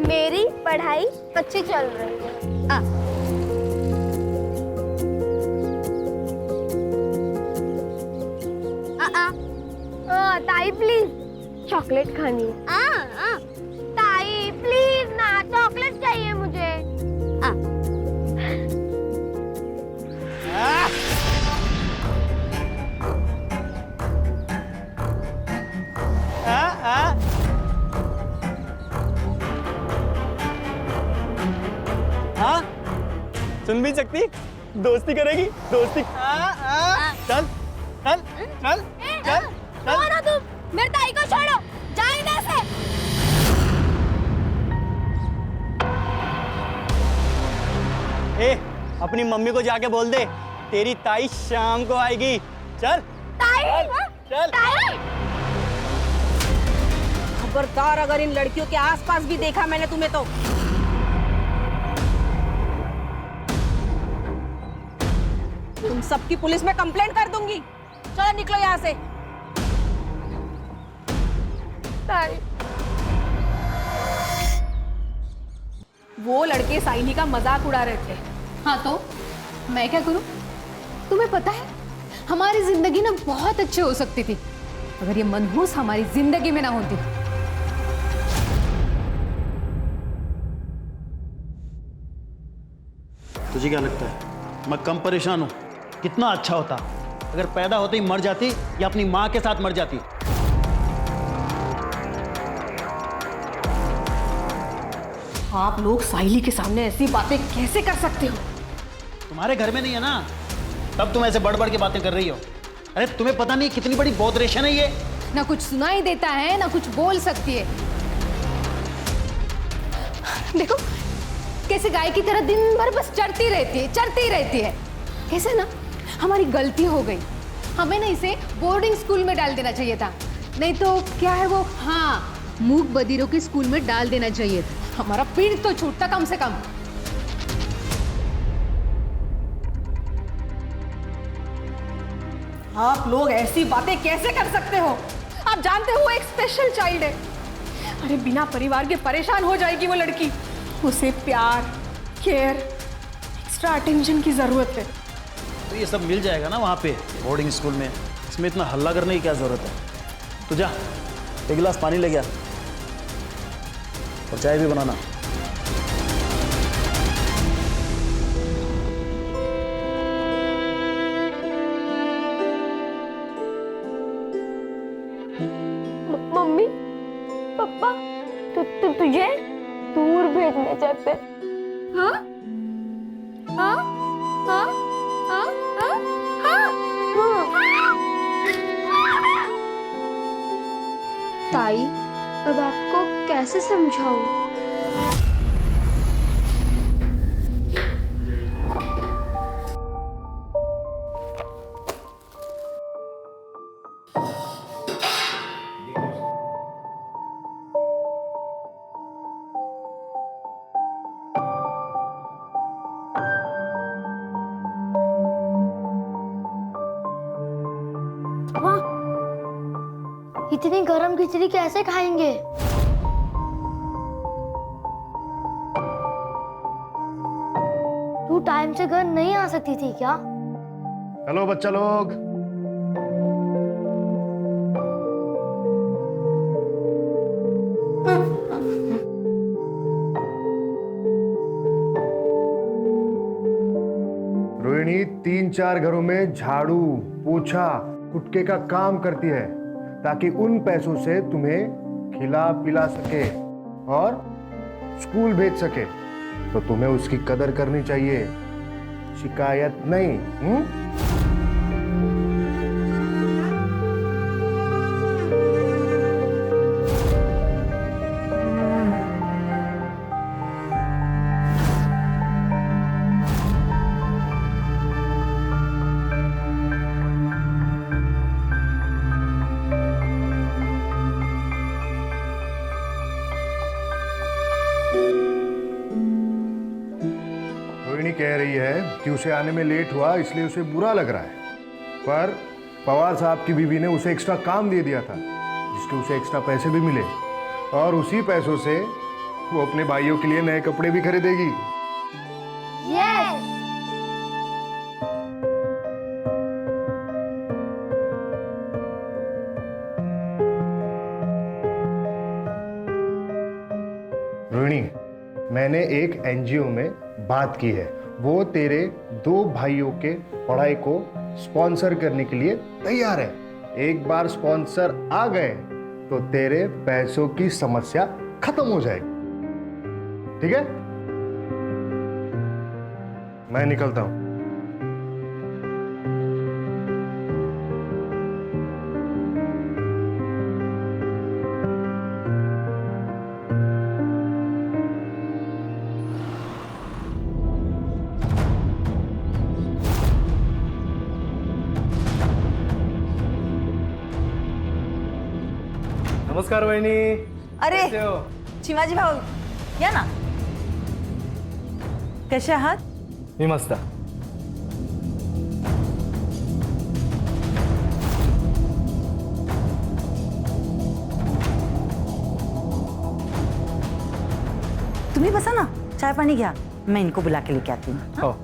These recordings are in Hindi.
मेरी पढ़ाई अच्छी चल रही है। ताई प्लीज चॉकलेट खानी है। ताई प्लीज ना, चॉकलेट चाहिए मुझे। सुन भी सकती, दोस्ती करेगी, दोस्ती। चल चल चल चल चल तुम मेरे ताई को छोड़ो, जाओ इधर से। ए, अपनी मम्मी को जाके बोल दे तेरी ताई शाम को आएगी। चल ताई, चल ताई। खबरदार अगर इन लड़कियों के आसपास भी देखा मैंने तुम्हें तो तुम सबकी पुलिस में कंप्लेंट कर दूंगी। चलो निकलो यहाँ से। ताई, वो लड़के साइनी का मजाक उड़ा रहे थे। हाँ तो मैं क्या करूं? तुम्हें पता है हमारी जिंदगी ना बहुत अच्छी हो सकती थी अगर ये मनहूस हमारी जिंदगी में ना होती। तुझे क्या लगता है मैं कम परेशान हूं? कितना अच्छा होता अगर पैदा होते ही मर जाती या अपनी मां के साथ मर जाती। आप लोग साहिली के सामने ऐसी बातें कैसे कर सकते हो? तुम्हारे घर में नहीं है ना, तब तुम ऐसे बढ़ बढ़ के बातें कर रही हो। अरे तुम्हें पता नहीं कितनी बड़ी बौद्रेशन है ये। ना कुछ सुनाई देता है ना कुछ बोल सकती है। देखो कैसे गाय की तरह दिन भर बस चढ़ती रहती है। कैसे ना हमारी गलती हो गई, हमें ना इसे बोर्डिंग स्कूल में डाल देना चाहिए था। नहीं तो क्या है वो, हाँ, मूक बधिरों के स्कूल में डाल देना चाहिए था। हमारा पीड़ तो छूटता कम से कम। आप लोग ऐसी बातें कैसे कर सकते हो? आप जानते हो वो एक स्पेशल चाइल्ड है। अरे बिना परिवार के परेशान हो जाएगी वो लड़की। उसे प्यार, केयर, एक्स्ट्रा अटेंशन की जरूरत है। तो ये सब मिल जाएगा ना वहाँ पे बोर्डिंग स्कूल में। इसमें इतना हल्ला करने की क्या जरूरत है? तू जा एक गिलास पानी ले गया और चाय भी बनाना। मम्मी पापा तुझे दूर भेजने चाहते। हाँ हाँ हाँ हाँ हाँ हाँ। ताई, अब आपको कैसे समझाऊं? इतनी गरम खिचड़ी कैसे खाएंगे? तू टाइम से घर नहीं आ सकती थी क्या? हेलो बच्चा लोग, रोहिणी 3-4 घरों में झाड़ू, पोछा, कुटके का काम करती है ताकि उन पैसों से तुम्हें खिला पिला सके और स्कूल भेज सके। तो तुम्हें उसकी कदर करनी चाहिए, शिकायत नहीं। रोहिणी कह रही है कि उसे आने में लेट हुआ इसलिए उसे बुरा लग रहा है, पर पवार साहब की बीवी ने उसे एक्स्ट्रा काम दे दिया था जिसके उसे एक्स्ट्रा पैसे भी मिले। और उसी पैसों से वो अपने भाइयों के लिए नए कपड़े भी खरीदेगी। यस। रोहिणी, मैंने एक एनजीओ में बात की है, वो तेरे 2 भाइयों के पढ़ाई को स्पॉन्सर करने के लिए तैयार है। एक बार स्पॉन्सर आ गए तो तेरे पैसों की समस्या खत्म हो जाएगी। ठीक है, मैं निकलता हूं। नमस्कार वहिनी. अरे कैसे हो? चिमाजी भाऊ या ना. कसे आहात? मी मस्त. तुम्ही बसा ना, चाय पानी घ्या, मैं इनको बुला के लेके आती हूँ. हो.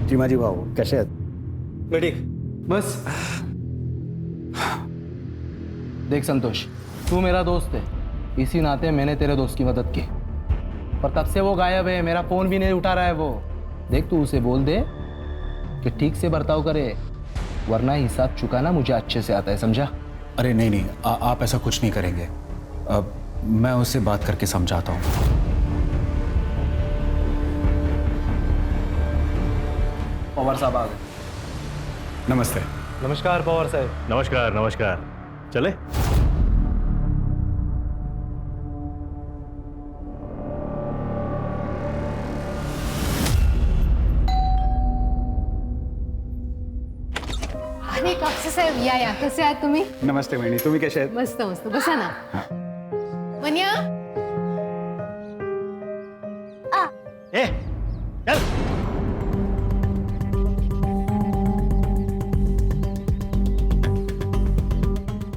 चिमाजी भाऊ कसे आहेत? मैं ठीक. बस. देख संतोष, तू मेरा दोस्त है, इसी नाते मैंने तेरे दोस्त की मदद की, पर तब से वो गायब है, मेरा फोन भी नहीं उठा रहा है वो. देख तू उसे बोल दे कि ठीक से बर्ताव करे, वरना हिसाब चुकाना मुझे अच्छे से आता है, समझा? अरे नहीं नहीं, आप ऐसा कुछ नहीं करेंगे. अब मैं उससे बात करके समझाता हूँ. पवार साहब आ गए. नमस्ते. नमस्कार पवार साहब. नमस्कार नमस्कार. चले. अरे कापसे साहेब या कसे आहात तुम्ही? नमस्ते वहिनी, तुम्ही कसे आहेत? मस्त मस्त, बसा ना. मन्या, ए चल.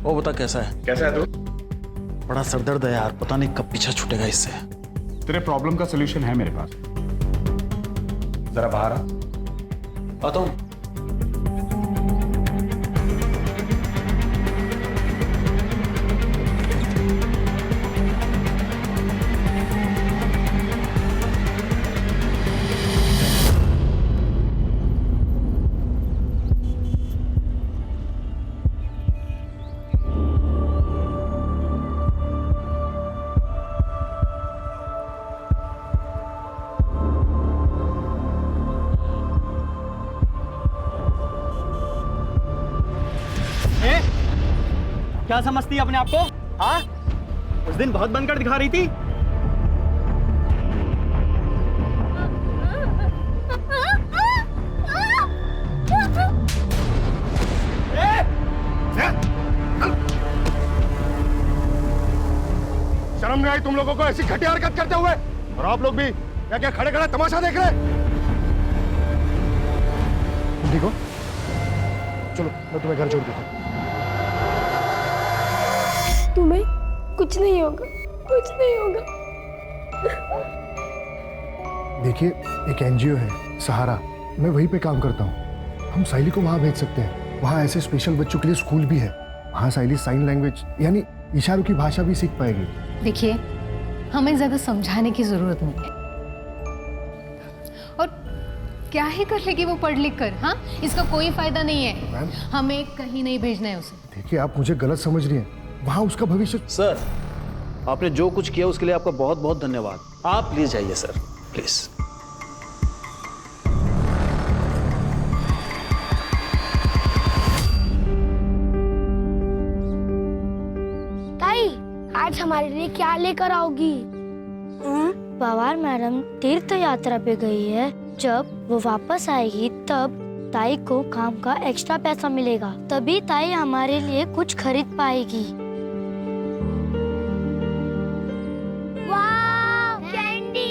वो बता कैसा है? कैसा है तू? बड़ा सरदर्द है यार, पता नहीं कब पीछा छूटेगा इससे. तेरे प्रॉब्लम का सोल्यूशन है मेरे पास. जरा बाहर आ. आता हूँ. क्या समझती है अपने आप को? हाँ, उस दिन बहुत बनकर दिखा रही थी. शर्म नहीं आई तुम लोगों को ऐसी घटिया हरकत करते हुए? और आप लोग भी क्या क्या खड़े खड़े तमाशा देख रहे? देखो, चलो मैं तुम्हें घर छोड़ देता हूँ. तुम्हें कुछ नहीं होगा, कुछ नहीं होगा. देखिए, एक एनजीओ है सहारा, मैं वहीं पे काम करता हूँ. हम साइली को वहाँ भेज सकते हैं. वहाँ ऐसे स्पेशल बच्चों के लिए स्कूल भी है. वहाँ साइली साइन लैंग्वेज यानी इशारों की भाषा भी सीख पाएगी. देखिए, हमें ज्यादा समझाने की जरूरत नहीं है. और क्या ही कर लेगी वो पढ़ लिख कर? हाँ, इसका कोई फायदा नहीं है. मैम, हमें कहीं नहीं भेजना है उसे. देखिए आप मुझे गलत समझ रही हैं. वहाँ उसका भविष्य. सर, आपने जो कुछ किया उसके लिए आपका बहुत बहुत धन्यवाद. आप प्लीज जाइए सर, प्लीज. ताई, आज हमारे लिए क्या लेकर आओगी? पवार मैडम तीर्थ यात्रा पे गई है. जब वो वापस आएगी तब ताई को काम का एक्स्ट्रा पैसा मिलेगा, तभी ताई हमारे लिए कुछ खरीद पाएगी. वाह, कैंडी!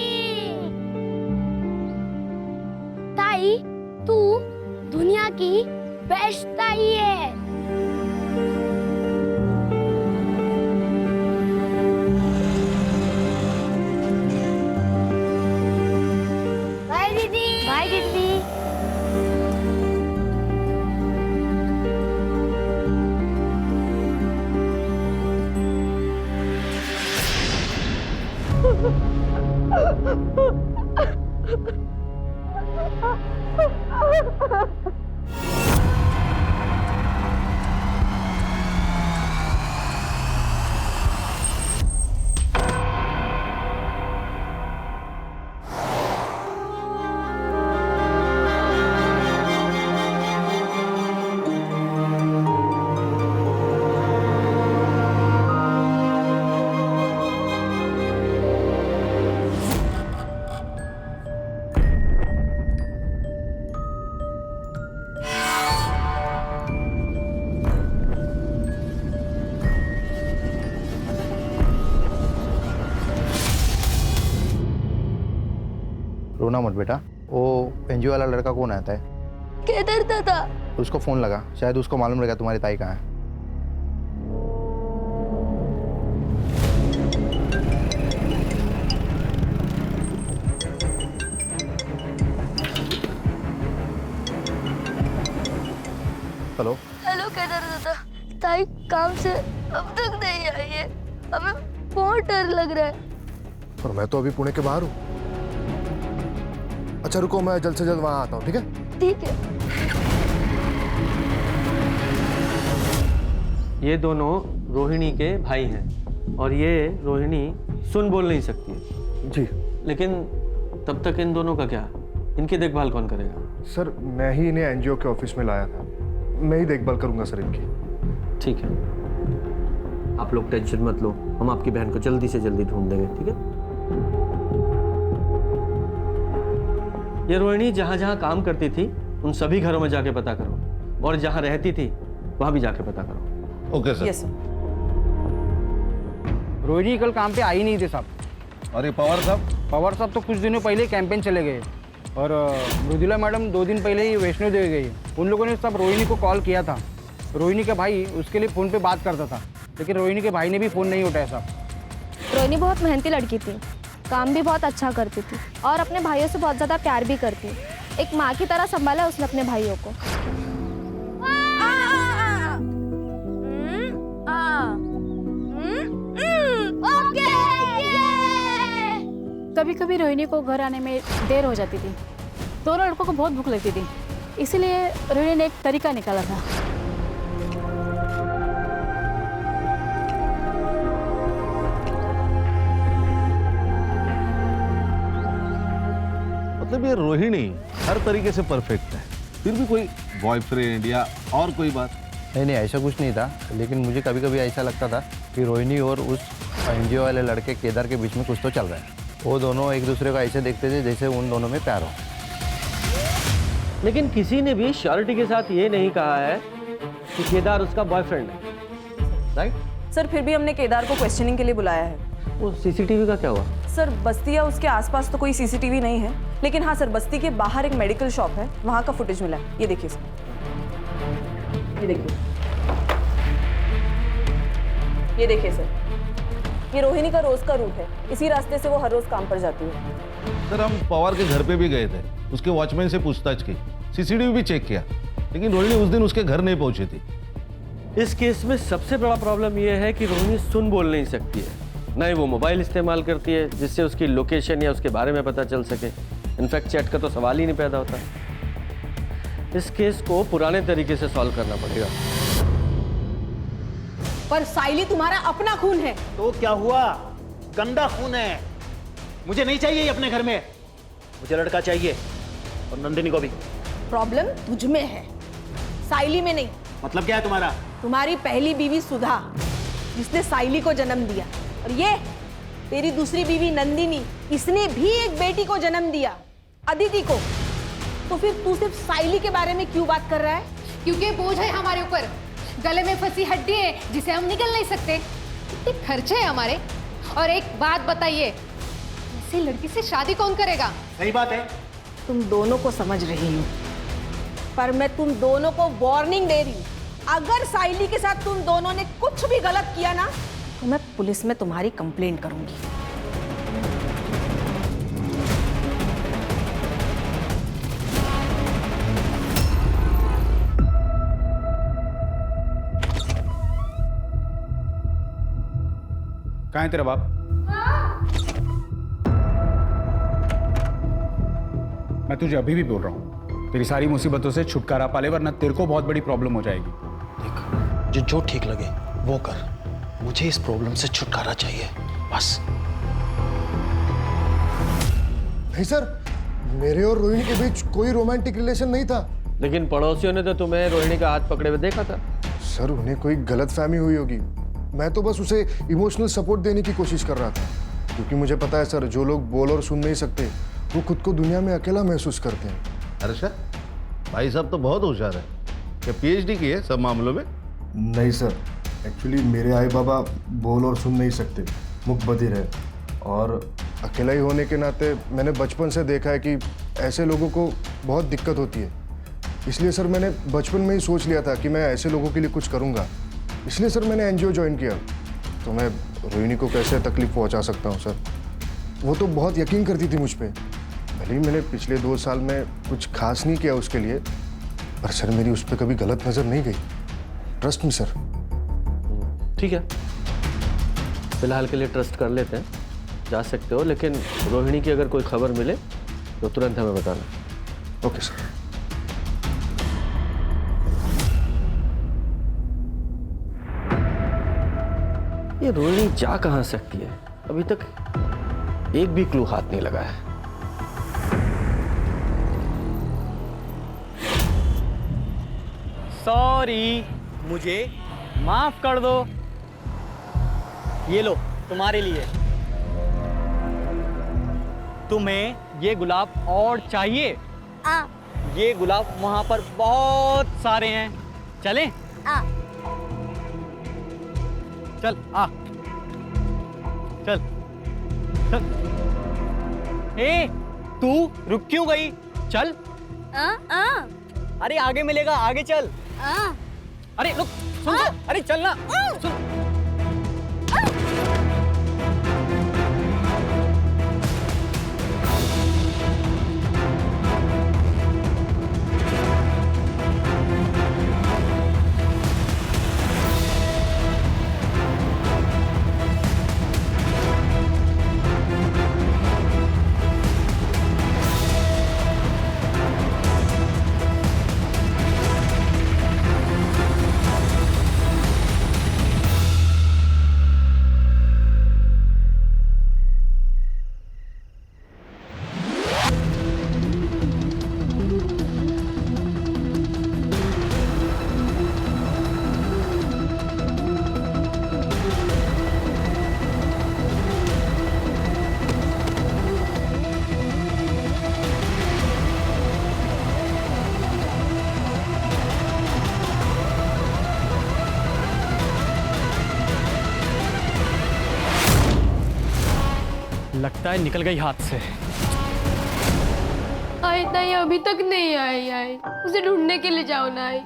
रोना मत बेटा, वो एनजीओ वाला लड़का कौन आता है? केदार दादा। उसको फोन लगा, शायद उसको मालूम रहेगा तुम्हारी ताई कहाँ है। हेलो हेलो केदार दादा, ताई काम से अब तक नहीं आई है, हमें बहुत डर लग रहा है। और मैं तो अभी पुणे के बाहर हूँ। अच्छा रुको, मैं जल्द से जल्द वहां आता हूँ, ठीक है? ठीक है। ये दोनों रोहिणी के भाई हैं और ये रोहिणी सुन बोल नहीं सकती है। जी लेकिन तब तक इन दोनों का क्या, इनकी देखभाल कौन करेगा? सर, मैं ही इन्हें एनजीओ के ऑफिस में लाया था, मैं ही देखभाल करूंगा सर इनकी। ठीक है, आप लोग टेंशन मत लो, हम आपकी बहन को जल्दी से जल्दी ढूंढ देंगे, ठीक है? ये रोहिणी जहाँ जहाँ काम करती थी उन सभी घरों में जाके पता करो, और जहाँ रहती थी वहाँ भी जाके पता करो। Okay sir. Yes sir. Rohini कल काम पे आई नहीं थे साहब। और ये पवार साहब? पवार साहब तो कुछ दिनों पहले कैंपेन चले गए, और मृदुला मैडम 2 दिन पहले ही वैष्णो देवी गई। उन लोगों ने सब रोहिणी को कॉल किया था। रोहिणी का भाई उसके लिए फ़ोन पे बात करता था, लेकिन रोहिणी के भाई ने भी फ़ोन नहीं उठाया साहब। रोहिणी बहुत मेहनती लड़की थी, काम भी बहुत अच्छा करती थी और अपने भाइयों से बहुत ज़्यादा प्यार भी करती। एक माँ की तरह संभाला उसने अपने भाइयों को। कभी कभी रोहिणी को घर आने में देर हो जाती थी। दोनों लड़कों को बहुत भूख लगती थी, इसीलिए रोहिणी ने एक तरीका निकाला था। मतलब ये रोहिणी हर तरीके से परफेक्ट है, फिर भी कोई बॉयफ्रेंड या और कोई बात? नहीं, ऐसा कुछ नहीं था, लेकिन मुझे कभी कभी ऐसा लगता था कि रोहिणी और उस एनजीओ वाले लड़के केदार के बीच में कुछ तो चल रहा है। वो दोनों एक दूसरे को ऐसे देखते थे जैसे उन दोनों में प्यार हो। लेकिन किसी ने भी श्योरिटी के साथ ये नहीं कहा है कि केदार उसका बॉयफ्रेंड है, राइट? सर फिर भी हमने केदार को क्वेश्चनिंग के लिए बुलाया है। वो सीसीटीवी का क्या हुआ? सर बस्ती या उसके आसपास तो कोई सीसीटीवी नहीं है, लेकिन हाँ सर, बस्ती के बाहर एक मेडिकल शॉप है, वहाँ का फुटेज मिला है। ये देखिए सर, ये देखिए, ये देखिए सर, ये रोहिणी का रोज का रूट है। इसी रास्ते से वो हर रोज काम पर जाती है। सर हम पवार के घर पे भी गए थे, उसके वॉचमैन से पूछताछ की, सीसीटीवी भी चेक किया, लेकिन रोहिणी उस दिन उसके घर नहीं पहुंची थी। इस केस में सबसे बड़ा प्रॉब्लम यह है कि रोहिणी सुन बोल नहीं सकती है, न ही वो मोबाइल इस्तेमाल करती है जिससे उसकी लोकेशन या उसके बारे में पता चल सके। इनफैक्ट चैट का तो सवाल ही नहीं पैदा होता। इस केस को पुराने तरीके से सॉल्व करना पड़ेगा। पर साइली तुम्हारा अपना खून है। तो क्या हुआ? गंदा खून है, मुझे नहीं चाहिए ये अपने घर में। मुझे लड़का चाहिए, और नंदिनी को भी। प्रॉब्लम तुझ में है, साइली में नहीं। मतलब क्या है तुम्हारा? तुम्हारी पहली बीवी सुधा, जिसने साइली को जन्म दिया, और ये तेरी दूसरी बीवी नंदिनी, इसने भी एक बेटी को जन्म दिया, अदिति को। तो फिर तू सिर्फ साइली के बारे में क्यों बात कर रहा है? क्योंकि बोझ है हमारे ऊपर, गले में फंसी हड्डी है जिसे हम निकल नहीं सकते। इतने खर्चे हैं हमारे। और एक बात बताइए, ऐसी लड़की से शादी कौन करेगा? सही बात है। तुम दोनों को समझ रही हूँ, पर मैं तुम दोनों को वार्निंग दे रही हूँ। अगर साइली के साथ तुम दोनों ने कुछ भी गलत किया ना, तो मैं पुलिस में तुम्हारी कंप्लेंट करूंगी। कहाँ है तेरा बाप? मैं तुझे अभी भी बोल रहा हूँ, तेरी सारी मुसीबतों से छुटकारा पा ले, वरना तेरे को बहुत बड़ी प्रॉब्लम हो जाएगी। देख, जो ठीक लगे वो कर, मुझे इस प्रॉब्लम से छुटकारा चाहिए बस। नहीं सर, मेरे और रोहिणी के बीच कोई रोमांटिक रिलेशन नहीं था। लेकिन पड़ोसियों ने तो तुम्हें रोहिणी का हाथ पकड़े हुए देखा था। सर, उन्हें कोई गलतफहमी हुई होगी। मैं तो बस उसे इमोशनल सपोर्ट देने की कोशिश कर रहा था, क्योंकि मुझे पता है सर, जो लोग बोल और सुन नहीं सकते वो खुद को दुनिया में अकेला महसूस करते हैं। अच्छा, भाई साहब तो बहुत होशियार है। क्या पीएचडी की है सब मामलों में? नहीं सर, एक्चुअली मेरे आई बाबा बोल और सुन नहीं सकते, मूक बधिर है, और अकेला ही होने के नाते मैंने बचपन से देखा है कि ऐसे लोगों को बहुत दिक्कत होती है। इसलिए सर मैंने बचपन में ही सोच लिया था कि मैं ऐसे लोगों के लिए कुछ करूँगा। इसलिए सर मैंने एनजीओ ज्वाइन किया। तो मैं रोहिणी को कैसे तकलीफ पहुँचा सकता हूँ सर? वो तो बहुत यकीन करती थी मुझ पर। भले ही मैंने पिछले 2 साल में कुछ खास नहीं किया उसके लिए, पर सर मेरी उस पर कभी गलत नज़र नहीं गई। Trust me sir. ठीक है, फिलहाल के लिए ट्रस्ट कर लेते हैं, जा सकते हो, लेकिन रोहिणी की अगर कोई खबर मिले तो तुरंत हमें बताना। Okay sir. ये रोहिणी जा कहाँ सकती है? अभी तक एक भी क्लू हाथ नहीं लगा है। सॉरी, मुझे माफ कर दो। ये लो, तुम्हारे लिए। तुम्हें ये गुलाब और चाहिए? ये गुलाब वहां पर बहुत सारे हैं। चलें? चल आ, चल चल। ए, तू रुक क्यों गई? चल। अरे आगे मिलेगा, आगे चल। अरे रुक, सुन तो, अरे चल ना, सुन। लगता है निकल गई हाथ से। आई नहीं, अभी तक नहीं आई। उसे ढूंढने के लिए जाओ ना। आई,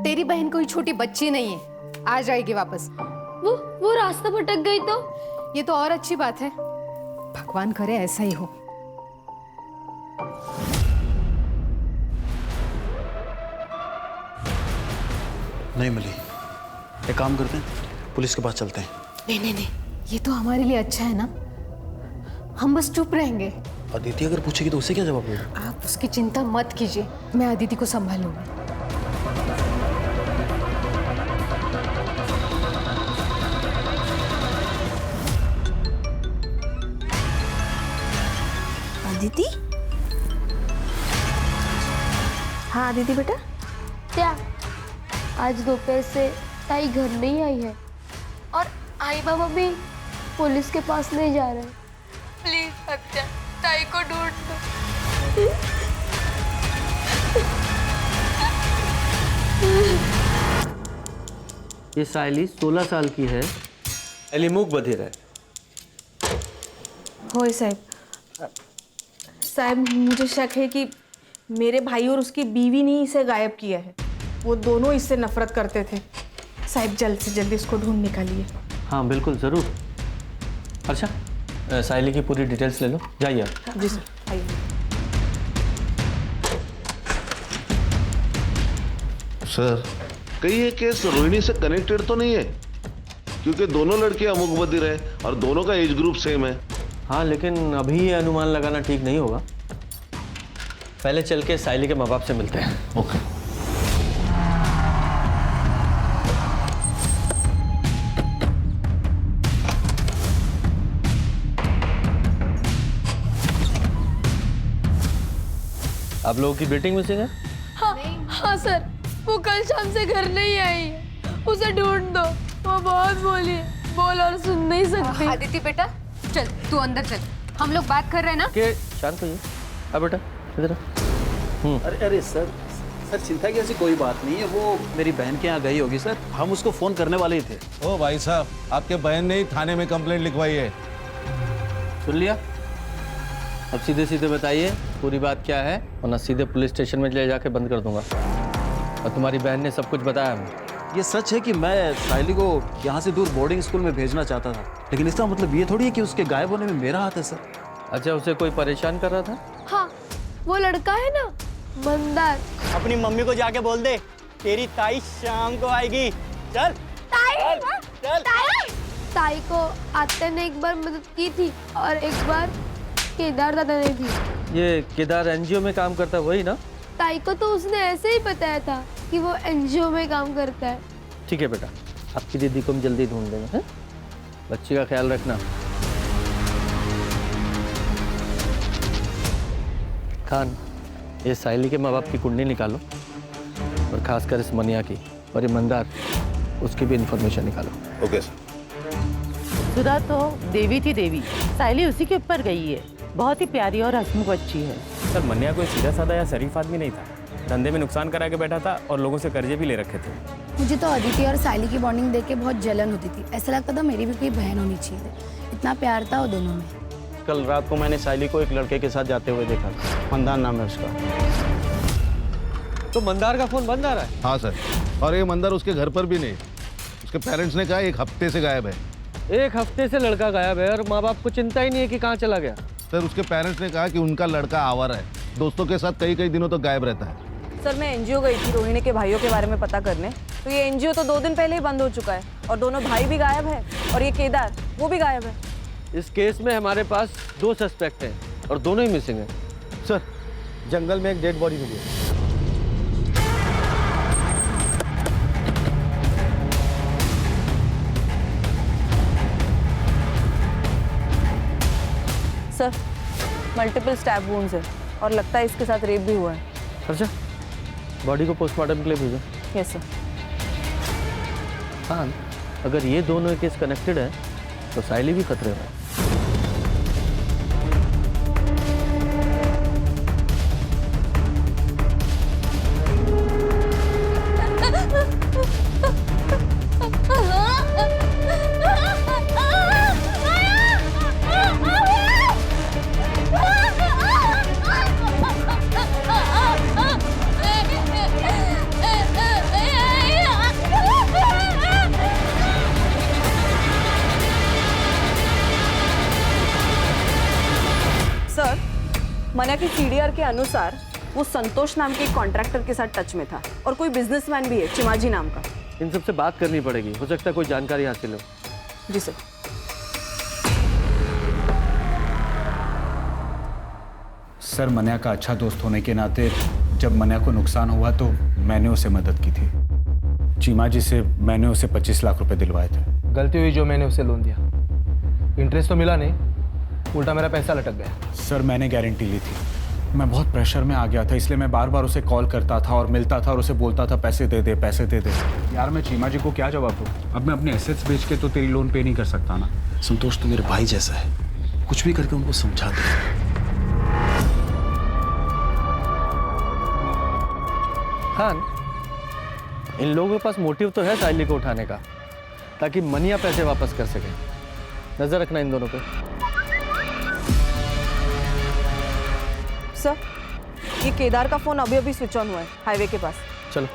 तेरी बहन कोई छोटी बच्ची नहीं है, आ जाएगी वापस। वो रास्ता भटक गई तो? ये तो और अच्छी बात है, भगवान करे ऐसा ही हो। नहीं मिली। एक काम करते हैं, पुलिस के पास चलते हैं। नहीं, ये तो हमारे लिए अच्छा है ना, हम बस चुप रहेंगे। अदिति अगर पूछेगी तो उसे क्या जवाब देगा? आप उसकी चिंता मत कीजिए, मैं अदिति को संभालूंगी। अदिति? हाँ अदिति बेटा। क्या आज दोपहर से ताई घर नहीं आई है और आई बाबा भी पुलिस के पास नहीं जा रहे? प्लीज सत्या, ताई को ढूंढ दो। ये सायली 16 साल की है, एलिमुक बधिर है। होय साहब, मुझे शक है कि मेरे भाई और उसकी बीवी ने इसे गायब किया है। वो दोनों इससे नफरत करते थे। साहब जल्द से जल्द इसको ढूंढ निकालिए। हाँ बिल्कुल, ज़रूर। अच्छा, सायली की पूरी डिटेल्स ले लो, जाइए आप। जी सर, आइए। सर, कहीं ये केस रोहिणी से कनेक्टेड तो नहीं है? क्योंकि दोनों लड़कियां अमुक बधिर है और दोनों का एज ग्रुप सेम है। हाँ, लेकिन अभी ये अनुमान लगाना ठीक नहीं होगा। पहले चल के साइली के माँ बाप से मिलते हैं। ओके। आप लोगों की मीटिंग मिसिंग है? हाँ सर, वो कल शाम से घर नहीं आई है। उसे ढूंढ दो, वो बहुत बोली है, बोल और सुन नहीं सकती। आदित्य बेटा चल, तू अंदर चल, हम लोग बात कर रहे हैं ना। के शांत होइए। अब बेटा इधर आ। अरे अरे सर चिंता की ऐसी कोई बात नहीं है, वो मेरी बहन के यहाँ गई होगी सर, हम उसको फ़ोन करने वाले ही थे। ओ भाई साहब, आपके बहन ने ही थाने में कंप्लेंट लिखवाई है। सुन लिया? अब सीधे सीधे बताइए पूरी बात क्या है, वरना सीधे पुलिस स्टेशन में ले जाके बंद कर दूंगा। और तुम्हारी बहन ने सब कुछ बताया हमें। ये सच है कि मैं साइली को यहाँ से दूर बोर्डिंग स्कूल में भेजना चाहता था, लेकिन इसका मतलब ये थोड़ी है कि उसके गायब होने में मेरा हाथ है सर। अच्छा, उसे कोई परेशान कर रहा था? हाँ, वो लड़का है ना मंदार। अपनी मम्मी को जाके बोल दे तेरी ताई शाम को आएगी। चल ताई, चल। ताई को आते ने एक बार मदद की थी और एक बार केदार दादा ने भी। ये केदार एनजीओ में काम करता है वही ना? ताई को तो उसने ऐसे ही बताया था कि वो एनजीओ में काम करता है। ठीक है बेटा, आपकी दीदी को हम जल्दी ढूंढ देंगे, हैं? बच्ची का ख्याल रखना। खान, ये साइली के माँ बाप की कुंडली निकालो और खासकर इस मनिया की, और ये मंदार, उसकी भी इंफॉर्मेशन निकालो। Okay sir. सुधा तो देवी थी देवी, साइली उसी के ऊपर गई है। बहुत ही प्यारी और हंसमुख बच्ची है। सर मन्या कोई सीधा साधा या शरीफ आदमी नहीं था, धंधे में नुकसान करा के बैठा था और लोगों से कर्जे भी ले रखे थे। मुझे तो अदिति और साइली की बॉन्डिंग देख के बहुत जलन होती थी, ऐसा लगता था मेरी भी कोई बहन होनी चाहिए। इतना प्यार था वो दोनों में। कल रात को मैंने साइली को एक लड़के के साथ जाते हुए देखा, मंदार नाम है उसका। तो मंदार का फोन बंद आ रहा है? हाँ सर, और ये मंदार उसके घर पर भी नहीं। उसके पेरेंट्स ने कहा 1 हफ्ते से गायब है। 1 हफ्ते से लड़का गायब है और माँ बाप को चिंता ही नहीं है कि कहाँ चला गया। सर उसके पेरेंट्स ने कहा कि उनका लड़का आवारा है, दोस्तों के साथ कई दिनों तक गायब रहता है। सर मैं एनजीओ गई थी रोहिणी के भाइयों के बारे में पता करने, तो ये एनजीओ तो 2 दिन पहले ही बंद हो चुका है और दोनों भाई भी गायब है और ये केदार वो भी गायब है। इस केस में हमारे पास 2 सस्पेक्ट हैं और दोनों ही मिसिंग हैं। सर जंगल में एक डेड बॉडी मिली है। सर मल्टीपल स्टैब वुंड्स है और लगता है इसके साथ रेप भी हुआ है। अच्छा, बॉडी को पोस्टमार्टम के लिए भेजो। Yes sir. हाँ, अगर ये दोनों केस कनेक्टेड है तो साइली भी खतरे में। मन्या की सीडीआर के अनुसार वो संतोष नाम के एक कॉन्ट्रैक्टर के साथ टच में था और कोई बिजनेसमैन भी है चिमाजी नाम का। इन सबसे बात करनी पड़ेगी, हो सकता है कोई जानकारी हासिल हो। जी सर। सर मन्या का अच्छा दोस्त होने के नाते जब मन्या को नुकसान हुआ तो मैंने उसे मदद की थी। चीमा जी से मैंने उसे 25 लाख रुपए दिलवाए थे। गलती हुई जो मैंने उसे लोन दिया, इंटरेस्ट तो मिला नहीं, उल्टा मेरा पैसा लटक गया। सर मैंने गारंटी ली थी, मैं बहुत प्रेशर में आ गया था, इसलिए मैं बार बार उसे कॉल करता था और मिलता था और उसे बोलता था पैसे दे दे पैसे दे दे। यार मैं चीमा जी को क्या जवाब दूँ? अब मैं अपने एसेट्स बेच के तो तेरी लोन पे नहीं कर सकता ना। संतोष तो मेरे भाई जैसा है, कुछ भी करके उनको समझा दे। खान, इन लोगों के पास मोटिव तो है साइली को उठाने का, ताकि मनिया पैसे वापस कर सके। नजर रखना इन दोनों पे। सर ये केदार का फोन अभी अभी स्विच ऑन हुआ है हाईवे के पास। चलो।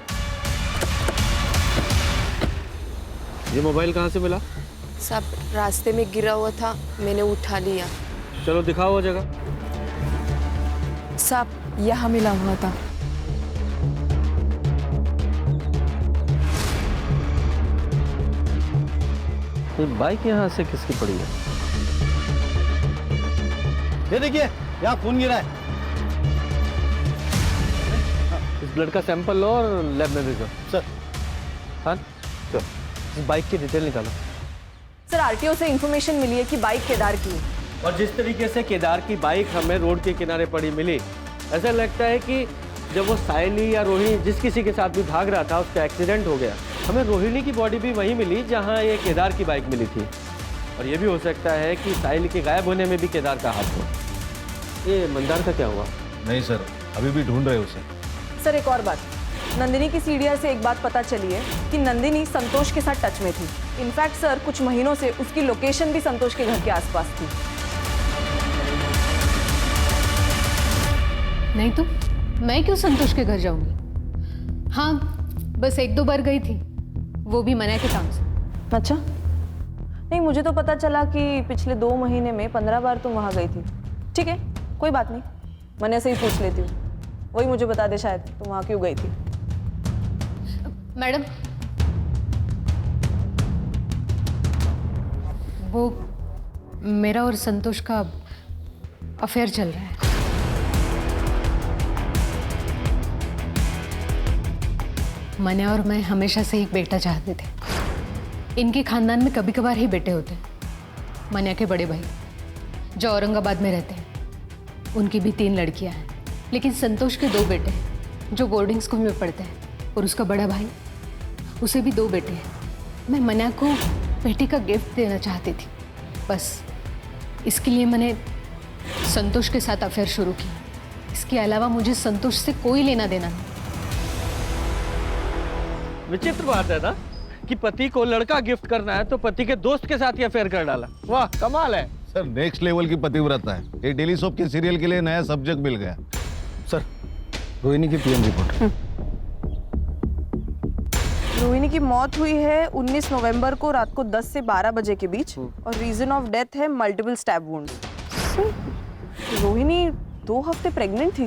ये मोबाइल कहाँ से मिला? सब रास्ते में गिरा हुआ था, मैंने उठा लिया। चलो दिखाओ वो जगह। सब यहाँ मिला हुआ था। ये बाइक यहाँ से किसकी पड़ी है? ये देखिए यहाँ फोन गिरा है। इस ब्लड का सैंपल लो और लैब में भेजो। सर हाँ सर, इस बाइक की डिटेल निकालो। सर आरटीओ से इंफॉर्मेशन मिली है कि बाइक केदार की है। और जिस तरीके से केदार की बाइक हमें रोड के किनारे पड़ी मिली, ऐसा लगता है कि जब वो सायली या रोहिणी जिस किसी के साथ भी भाग रहा था उसका एक्सीडेंट हो गया। हमें रोहिणी की बॉडी भी वहीं मिली जहां ये केदार की बाइक मिली थी। और ये भी हो सकता है कि सायली के गायब होने में भी केदार का हाथ हो। ये मंदार का क्या हुआ? नहीं सर, अभी भी ढूंढ रहे उसे। सर एक और बात, नंदिनी की सीडीआर से एक बात पता चली है कि नंदिनी संतोष के साथ टच में थी। इनफैक्ट सर कुछ महीनों से उसकी लोकेशन भी संतोष के घर के आसपास थी। नहीं तो मैं क्यों संतोष के घर जाऊंगी? हाँ, बस 1-2 बार गई थी, वो भी मना के काम से। अच्छा, नहीं मुझे तो पता चला कि पिछले 2 महीने में 15 बार तुम वहाँ गई थी। ठीक है, कोई बात नहीं, मैंने से ही पूछ लेती हूँ। वही मुझे बता दे शायद तुम वहाँ क्यों गई थी। मैडम, वो मेरा और संतोष का अफेयर चल रहा है। मने और मैं हमेशा से एक बेटा चाहते थे। इनके खानदान में कभी कभार ही बेटे होते हैं। मन्या के बड़े भाई जो औरंगाबाद में रहते हैं, उनकी भी 3 लड़कियां हैं, लेकिन संतोष के 2 बेटे हैं जो बोर्डिंग स्कूल में पढ़ते हैं, और उसका बड़ा भाई, उसे भी 2 बेटे हैं। मैं मन्या को बेटी का गिफ्ट देना चाहती थी, बस इसके लिए मैंने संतोष के साथ अफेयर शुरू किया। इसके अलावा मुझे संतोष से कोई लेना देना नहीं। विचित्र बात है ना कि पति को लड़का गिफ्ट करना है तो पति के दोस्त के साथ ही अफेयर कर डाला। वाह, कमाल है सर। नेक्स्ट लेवल की पतिव्रता है। ये डेली सोप के सीरियल के लिए नया सब्जेक्ट मिल गया। सर, रोहिणी की पीएम रिपोर्ट। रोहिणी की मौत हुई है 19 नवंबर को रात को 10 से 12 बजे के बीच, और रीजन ऑफ डेथ है मल्टीपल स्टैब वुंड्स। रोहिणी 2 हफ्ते प्रेग्नेंट थी,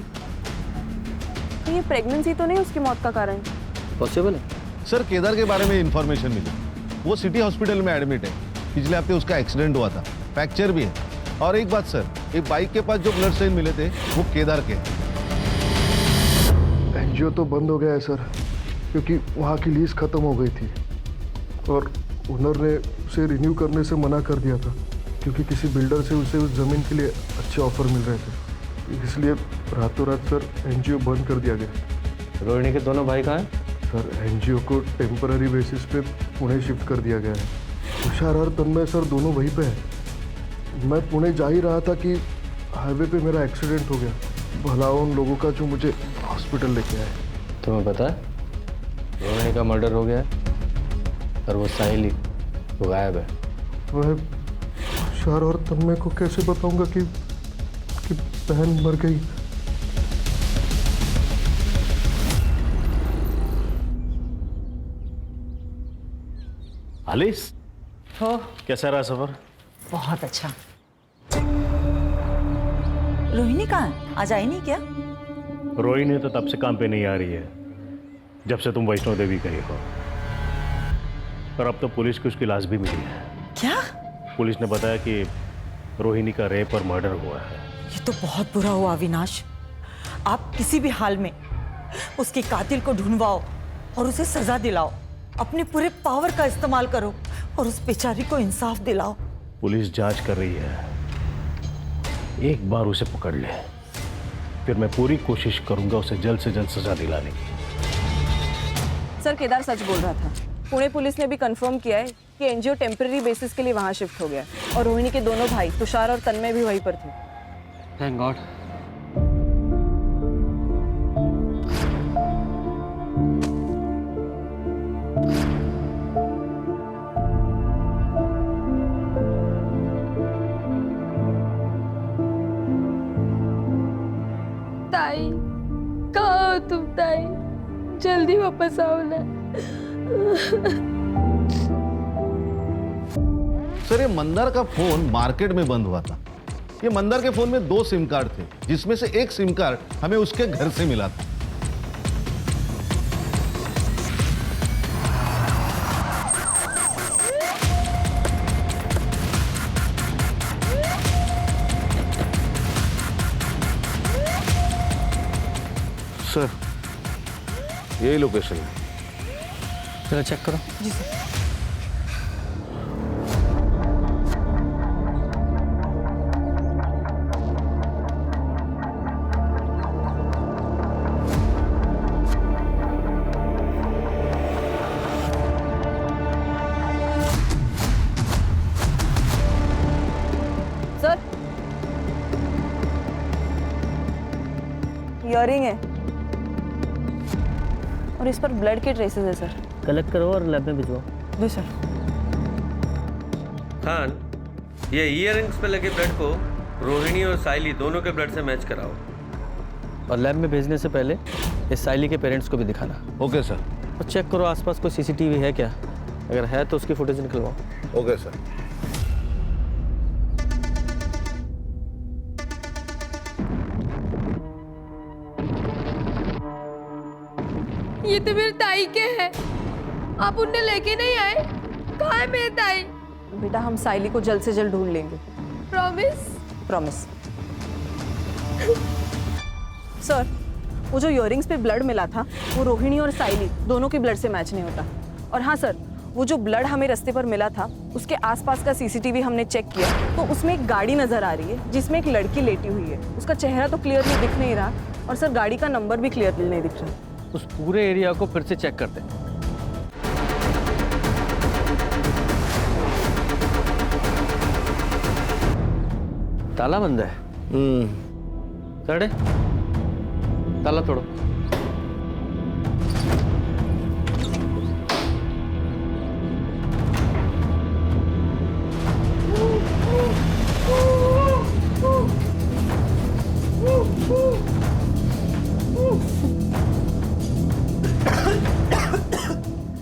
तो ये प्रेगनेंसी तो नहीं उसकी मौत का कारण? पॉसिबल है सर। केदार के बारे में इंफॉर्मेशन मिली, वो सिटी हॉस्पिटल में एडमिट है। पिछले हफ्ते उसका एक्सीडेंट हुआ था, फ्रैक्चर भी है। और एक बात सर, एक बाइक के पास जो ब्लड सेल मिले थे वो केदार के हैं। एनजीओ तो बंद हो गया है सर, क्योंकि वहाँ की लीज खत्म हो गई थी और ओनर ने उसे रिन्यू करने से मना कर दिया था, क्योंकि किसी बिल्डर से उसे उस ज़मीन के लिए अच्छे ऑफर मिल रहे थे। इसलिए रातों रात सर एनजीओ बंद कर दिया गया। रोहिणी के दोनों भाई कहाँ हैं? सर एनजीओ को टेम्पररी बेसिस पे पुणे शिफ्ट कर दिया गया है। तुषार और तन्मय सर दोनों वहीं पे हैं। मैं पुणे जा ही रहा था कि हाईवे पे मेरा एक्सीडेंट हो गया। भला उन लोगों का जो मुझे हॉस्पिटल लेके आए। तुम्हें पता है रोहिणी का मर्डर हो गया है और वो साहिली वो गायब है। वह तुषार और तन्मय को कैसे बताऊंगा कि बहन मर गई? आलिस, कैसा रहा सफर? बहुत अच्छा। रोहिणी कहाँ है? आज आई नहीं क्या? रोहिणी तो तब से काम पे नहीं आ रही है जब से तुम वैष्णो देवी गई हो। पर अब तो पुलिस को उसकी लाश भी मिली है। क्या? पुलिस ने बताया कि रोहिणी का रेप और मर्डर हुआ है। ये तो बहुत बुरा हुआ अविनाश। आप किसी भी हाल में उसके कातिल को ढूंढवाओ और उसे सजा दिलाओ। अपने पूरे पावर का इस्तेमाल करो और उस बेचारी को इंसाफ दिलाओ। पुलिस जांच कर रही है, एक बार उसे पकड़ ले, फिर मैं पूरी कोशिश करूंगा उसे जल्द से जल्द सजा दिलाने की। सर केदार सच बोल रहा था। पुणे पुलिस ने भी कंफर्म किया है कि एनजीओ टेम्पररी बेसिस के लिए वहां शिफ्ट हो गया और रोहिणी के दोनों भाई तुषार और तन्मय भी वहीं पर थे। Thank God. ताई, कहाँ हो तुम ताई? जल्दी वापस आओ ना। सर ये मंदार का फोन मार्केट में बंद हुआ था। ये मंदार के फोन में 2 सिम कार्ड थे, जिसमें से एक सिम कार्ड हमें उसके घर से मिला था। सर यही लोकेशन है। जरा चेक करो। जी सर। सर, ईयरिंग है और इस पर ब्लड के ट्रेसेस है सर। कलेक्ट करो और लैब में भिजवाओ। जी सर। खान, ये ईयरिंग्स पे लगे ब्लड को रोहिणी और साइली दोनों के ब्लड से मैच कराओ और लैब में भेजने से पहले इस साइली के पेरेंट्स को भी दिखाना। Okay sir. और चेक करो आसपास कोई सीसीटीवी है क्या, अगर है तो उसकी फुटेज निकलवाओ। Okay sir. ये तो मेरे ताई के हैं, आप उन्हें लेके नहीं आए? कहाँ है मेरे ताई? बेटा हम साइली को जल्द से जल्द ढूंढ लेंगे। प्रॉमिस? प्रॉमिस। सर, वो जो ईयरिंग्स पे ब्लड मिला था वो रोहिणी और साइली दोनों के ब्लड से मैच नहीं होता। और हाँ सर, वो जो ब्लड हमें रास्ते पर मिला था उसके आसपास का सीसीटीवी हमने चेक किया तो उसमें एक गाड़ी नजर आ रही है जिसमें एक लड़की लेटी हुई है। उसका चेहरा तो क्लियरली दिख नहीं रहा और सर गाड़ी का नंबर भी क्लियरली नहीं दिख रहा। उस पूरे एरिया को फिर से चेक करते हैं। ताला बंद है। साढ़े ताला तोड़ो।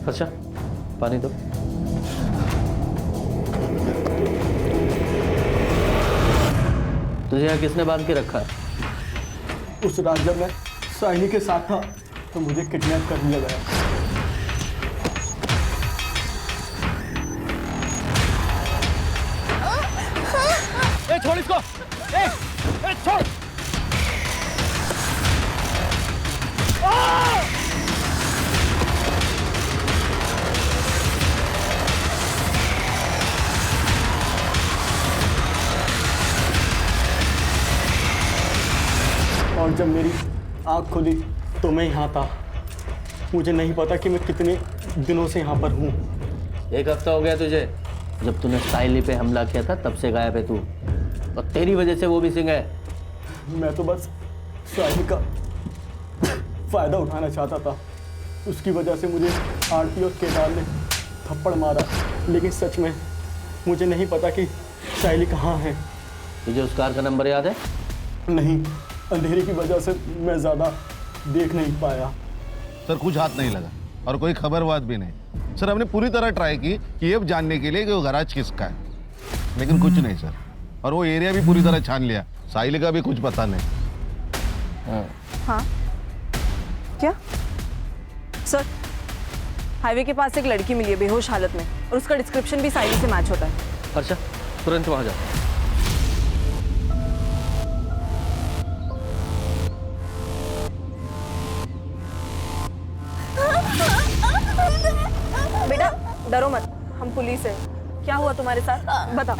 अच्छा, पानी दो। तुझे यहाँ किसने बांध के रखा है? उस रात जब मैं साइनी के साथ था तो मुझे किडनैप कर लिया गया। ए, छोड़ इसको। ए, छोड़। और जब मेरी आँख खुली तो मैं यहाँ था। मुझे नहीं पता कि मैं कितने दिनों से यहाँ पर हूँ। 1 हफ्ता हो गया तुझे। जब तूने साइली पे हमला किया था तब से गायब है तू, और तेरी वजह से वो भी सिंह है। मैं तो बस साइली का फ़ायदा उठाना चाहता था। उसकी वजह से मुझे आरती और केदार ने थप्पड़ मारा, लेकिन सच में मुझे नहीं पता कि साइली कहाँ है। तुझे उस कार का नंबर याद है? नहीं, अंधेरे की वजह से मैं ज़्यादा देख नहीं पाया। सर कुछ हाथ नहीं लगा और कोई खबरवाद भी नहीं। सर हमने पूरी तरह ट्राई की कि ये जानने के लिए कि वो गैराज किसका है, लेकिन कुछ नहीं सर। और वो एरिया भी पूरी तरह छान लिया, साहिल का भी कुछ पता नहीं। हाँ क्या सर? हाईवे के पास एक लड़की मिली है बेहोश हालत में और उसका डिस्क्रिप्शन भी साइली से मैच होता है। अच्छा, तुरंत वहाँ जाओ। बेटा डरो मत, हम पुलिस है। क्या हुआ तुम्हारे साथ बता।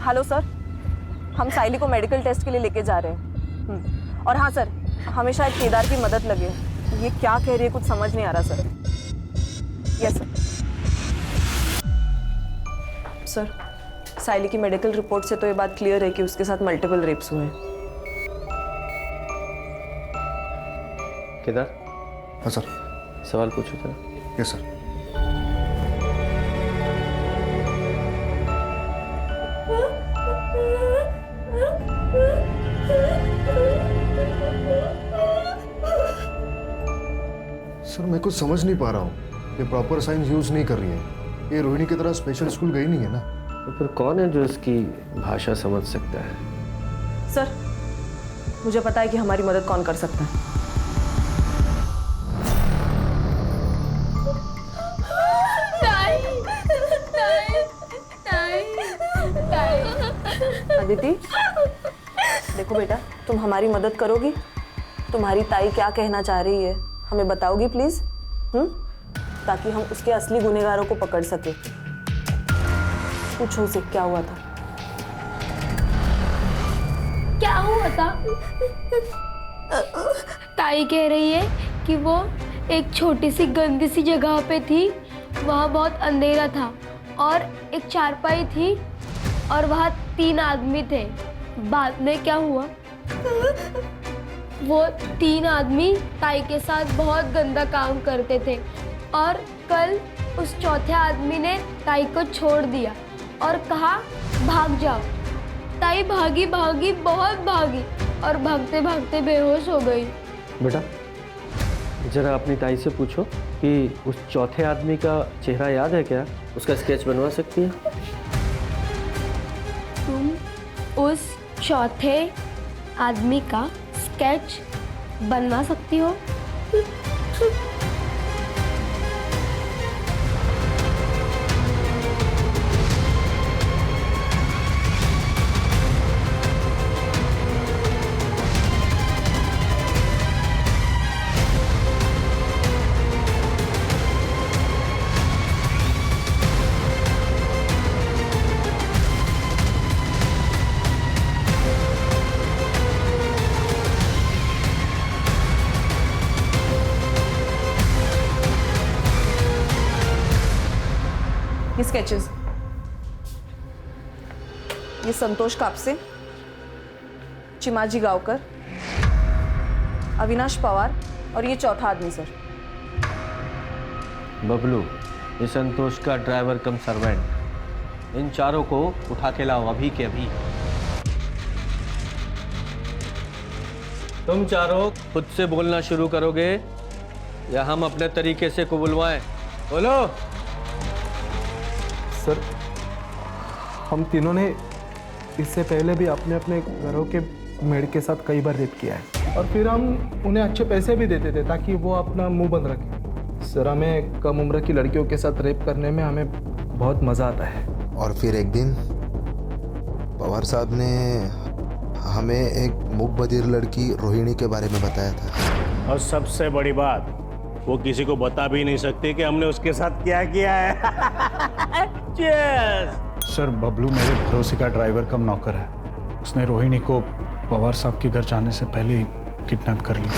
हेलो सर, हम साइली को मेडिकल टेस्ट के लिए लेके जा रहे हैं। और हाँ सर, हमें शायद केदार की मदद लगे। ये क्या कह रही है कुछ समझ नहीं आ रहा सर। Yes sir. सर, साइली की मेडिकल रिपोर्ट से तो ये बात क्लियर है कि उसके साथ मल्टीपल रेप्स हुए हैं। केदार। हाँ सर। सवाल पूछो जरा। Yes sir. सर मैं कुछ समझ नहीं पा रहा हूँ। ये प्रॉपर साइंस यूज नहीं कर रही है। ये रोहिणी की तरह स्पेशल स्कूल गई नहीं है ना। तो फिर कौन है जो इसकी भाषा समझ सकता है? सर मुझे पता है कि हमारी मदद कौन कर सकता है। अदिति, देखो बेटा, तुम हमारी मदद करोगी? तुम्हारी ताई क्या कहना चाह रही है हमें बताओगी प्लीज? ताकि हम उसके असली गुनहगारों को पकड़ सके। पूछो उसे क्या हुआ था। क्या हुआ था? ताई कह रही है कि वो एक छोटी सी गंदी सी जगह पे थी, वहाँ बहुत अंधेरा था और एक चारपाई थी और वहाँ 3 आदमी थे। बाद में क्या हुआ, वो 3 आदमी ताई के साथ बहुत गंदा काम करते थे और कल उस चौथे आदमी ने ताई को छोड़ दिया और कहा भाग जाओ। ताई भागी भागी बहुत भागी और भागते भागते बेहोश हो गई। बेटा जरा अपनी ताई से पूछो कि उस चौथे आदमी का चेहरा याद है क्या? उसका स्केच बनवा सकती है? तुम उस चौथे आदमी का स्केच बनवा सकती हो? ये स्केचेस, ये संतोष कापसे, चिमाजी गांवकर, अविनाश पवार और ये चौथा आदमी सर। बबलू, ये संतोष का ड्राइवर कम सर्वेंट। इन चारों को उठा के लाओ अभी के अभी। तुम चारों खुद से बोलना शुरू करोगे या हम अपने तरीके से को बुलवाएं? बोलो। सर, हम तीनों ने इससे पहले भी अपने अपने घरों के मेड के साथ कई बार रेप किया है और फिर हम उन्हें अच्छे पैसे भी देते थे ताकि वो अपना मुंह बंद रखें। सर, हमें कम उम्र की लड़कियों के साथ रेप करने में हमें बहुत मज़ा आता है। और फिर एक दिन पवार साहब ने हमें एक मूक बधिर लड़की रोहिणी के बारे में बताया था। और सबसे बड़ी बात, वो किसी को बता भी नहीं सकती कि हमने उसके साथ क्या किया है। सर, बबलू मेरे भरोसे का ड्राइवर कम नौकर है। उसने रोहिणी को पवार साहब के घर जाने से पहले ही किडनैप कर लिया।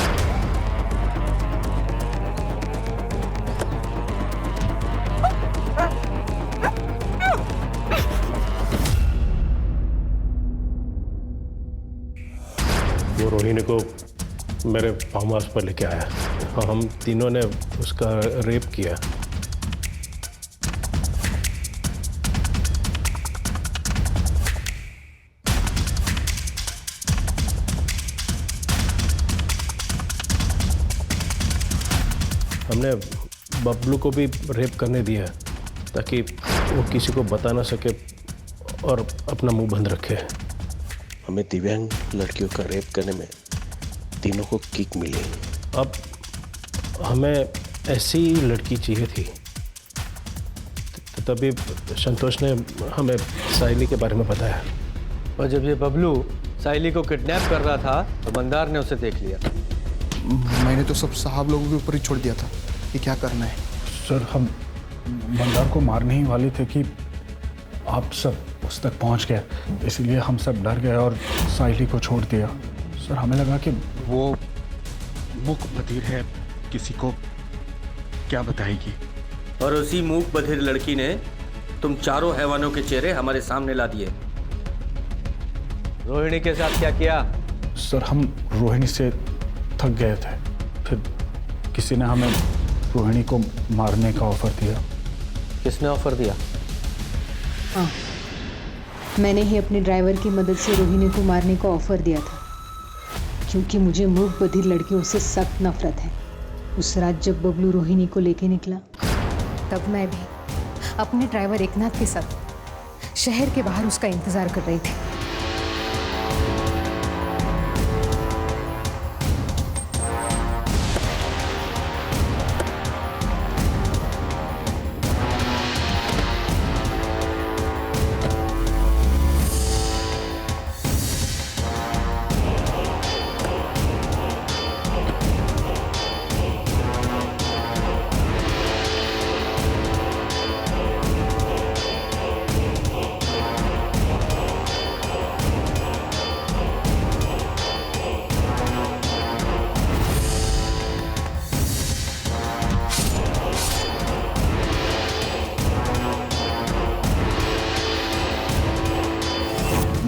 वो रोहिणी को मेरे फार्म हाउस पर लेके आया और हम तीनों ने उसका रेप किया। हमने बबलू को भी रेप करने दिया ताकि वो किसी को बता ना सके और अपना मुंह बंद रखे। हमें दिव्यांग लड़कियों का रेप करने में तीनों को किक मिली। अब हमें ऐसी लड़की चाहिए थी, तभी संतोष ने हमें साइली के बारे में बताया। और जब ये बबलू साइली को किडनैप कर रहा था तो मंदार ने उसे देख लिया। मैंने तो सब साहब लोगों के ऊपर ही छोड़ दिया था कि क्या करना है। सर, हम मंदार को मारने ही वाले थे कि आप सब उस तक पहुंच गए, इसलिए हम सब डर गए और साइली को छोड़ दिया। सर, हमें लगा कि वो मूक बधिर है, किसी को क्या बताएगी। और उसी मूक बधिर लड़की ने तुम चारों हैवानों के चेहरे हमारे सामने ला दिए। रोहिणी के साथ क्या किया? सर, हम रोहिणी से थक गए थे, फिर किसी ने हमें रोहिणी को मारने का ऑफर दिया। किसने ऑफर दिया? हाँ, मैंने ही अपने ड्राइवर की मदद से रोहिणी को मारने का ऑफर दिया था, क्योंकि मुझे मूक बधिर लड़कियों से सख्त नफरत है। उस रात जब बबलू रोहिणी को लेके निकला, तब मैं भी अपने ड्राइवर एकनाथ के साथ शहर के बाहर उसका इंतजार कर रही थी।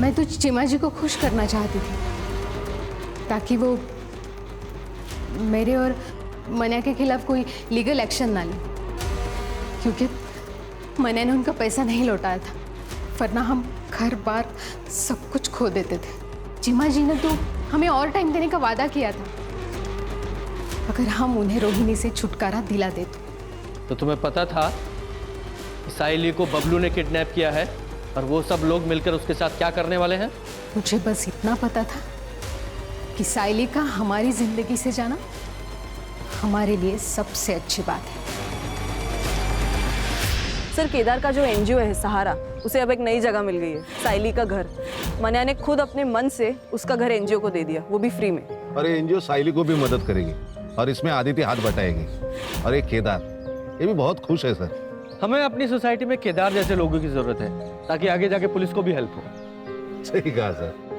मैं तो चिमा जी को खुश करना चाहती थी ताकि वो मेरे और मन्या के खिलाफ कोई लीगल एक्शन ना ले, क्योंकि मन्या ने उनका पैसा नहीं लौटाया था, वरना हम घर बार सब कुछ खो देते थे। चिमा जी ने तो हमें और टाइम देने का वादा किया था अगर हम उन्हें रोहिणी से छुटकारा दिला देते। तो तुम्हें पता था कि साइली को बबलू ने किडनैप किया है और वो सब लोग मिलकर उसके साथ क्या करने वाले हैं? मुझे बस इतना पता था कि साइली का हमारी जिंदगी से जाना हमारे लिए सबसे अच्छी बात है। सर, केदार का जो एनजीओ है सहारा, उसे अब एक नई जगह मिल गई है, साइली का घर। मन्या ने खुद अपने मन से उसका घर एनजीओ को दे दिया, वो भी फ्री में। और ये एनजीओ साइली को भी मदद करेगी और इसमें आदित्य हाथ बटाएगी। और ये केदार, ये भी बहुत खुश है सर। हमें अपनी सोसाइटी में केदार जैसे लोगों की जरूरत है ताकि आगे जाके पुलिस को भी हेल्प हो। सही कहा सर।